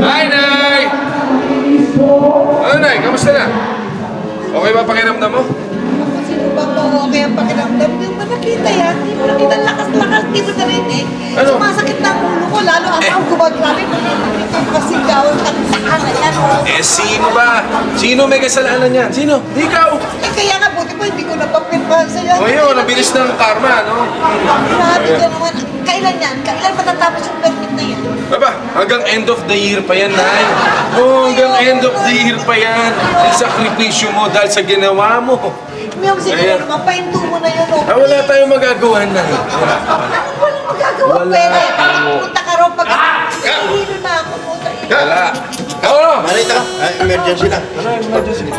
Hi, Nay! Ano, Nay? Kamusta na? Okay ba pakiramdam mo? Sino ba po okay ang pakiramdam? Hindi mo nakita yan. Hindi mo nakita. Lakas-lakas. Hindi mo narinig. Ano? Sumasakit na ang ulo ko. Lalo ang gumagrabe. Kasi gawin taktakan na yan. Eh, sino ba? Sino may kasalanan yan? Sino? Ikaw! Eh kaya nga buti pa hindi ko napapirmahan sa'yo. O yun, nabilis ng karma, no? Grabe ka naman. Kailan yan? Kailan matatapos yung permit na yan? Aba, hanggang end of the year pa yan, Nay. Oh, hanggang end of the year pa yan. Yung sakripisyo mo dahil sa ginawa mo. Miyong siguro Ayan. naman, pahinto mo na yun. Ah, wala tayong magagawa, Nay. Walang magagawa. Wala. Pwede. Punta ka ron pag... Hilo na ako. Wala. Oo! Malita ka? Emergency lang.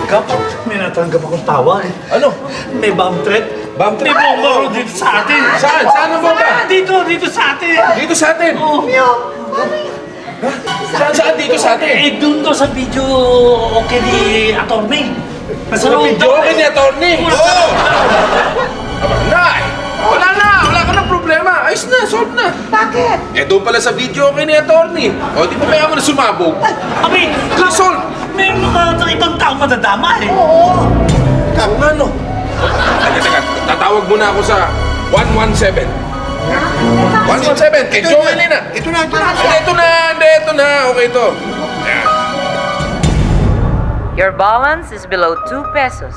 Kapag may natanggap akong tawa eh. Ano? May bomb threat. Bomb May trip? bomba ro dito sa atin. Saan? Saan ang bomba? Dito sa atin. Dito sa atin. Oh. Saan dito sa atin? Eh, doon to sa video okay ni Atty. Sa video ka ni attorney. Oo! Aba, Nay! Wala na! Wala ka ng problema. Ayos na, solve na. Bakit? Eh, doon pala sa video ka ni attorney. O, di pa kaya mo na sumabog. Abi, Solve! may mga ibang tao madadama eh. Oo. Kung ano? Teka, tatawag muna ako sa 117. 117, kay Joel na. Ito na. Ito na. Okay, ito. Ayan. Your balance is below 2 pesos.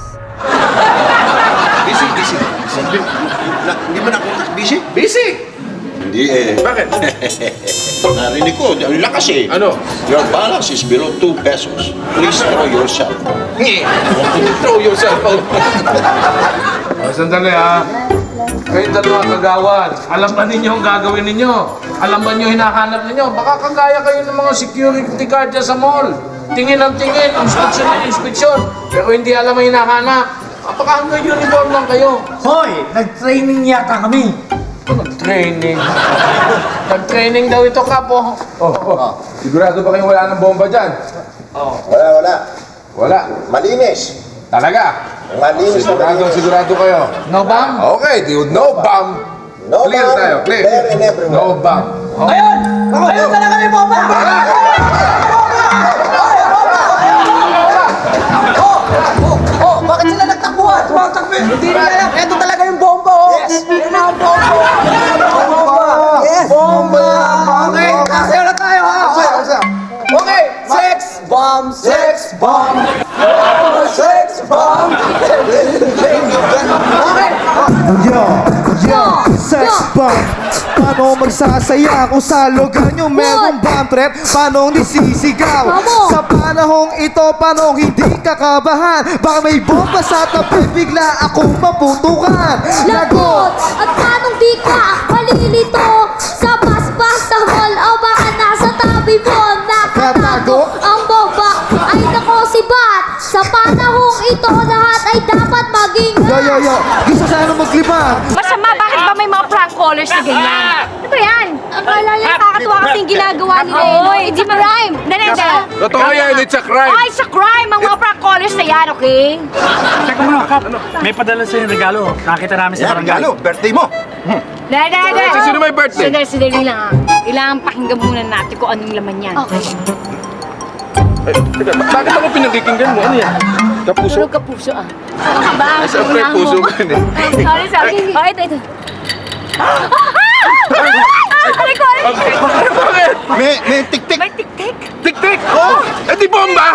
Busy. Hindi mo nakunta? Busy? Busy? Hindi eh. Bakit? Narinig ko. Ang lakas eh. Ano? Your balance is below 2 pesos. Please throw yourself. Throw yourself out. Sandali ha. Kayong dalawa kagawad. Alam ba ninyo ang gagawin ninyo? Alam ba ninyo hinahanap ninyo? Baka kagaya kayo ng mga security guard dyan sa mall. Tingin ang tingin, inspeksyon ng inspeksyon. Pero hindi alam ang hinahanap. Baka hanggang uniform lang kayo. Hoy, nag-training yata kami. Training. Nag-training daw ito, Kapo. Sigurado ba kayong wala ng bomba dyan? Wala. Wala. Malinis. Talaga? Malinis na malinis. Sigurado kayo. No bomb? Okay, dude. No bomb. No Clear bomb, tayo. Clear. there and everywhere. No bomb. Ayun! Ayun talaga may bomba! Bakit sila nagtakbuhan? Hindi nila alam. Ito talaga yung bomba, oh. Yes. Yan ang bomba. Yes. Bomba. Okay, kasi na tayo, ha? Okay, sex bomb. Sex bomb. Sex bomb. Okay. Sex bomb. Paano magsasaya kung sa lugar nyo merong bomb threat? Paano nisisigaw? Sa panahong ito, paano hindi kakabahan? Baka may bomba sa tabi, bigla akong maputukan. Lagot! At paanong di ka malilito? Sa paspas sa mall o baka nasa tabi mo nakatago ang bomba ay nako si Bat. Sa panahong ito lahat ay dapat maging Yo, gusto sana maglima. Masama, bakit ba may mga prank callers na ganyan? Ano ba yan? Akala lang nakakatuwa kasi yung ginagawa nila. Oy, It's a crime. Nanenda. Totoo yan, it's a crime. Ay, sa crime! Ang mga prank callers na yan, okay? Teka muna, Kap. May padala sa'yo yung regalo. Nakita namin sa Yan, barangay. regalo. Birthday mo. Sino may birthday? Sandali lang ah. Kailangan pakinggan muna natin kung anong laman yan. Okay. Ay, teka, bakit ako pinagkikinggan mo? Ano yan? Kapuso? Puro kapuso ah. Ano ba? Ay, sa puso ba yun eh? Sorry. Oh, ito. Aray ko! Bakit? May tik-tik. May tik-tik. Tik-tik! Oh! Eh di bomba!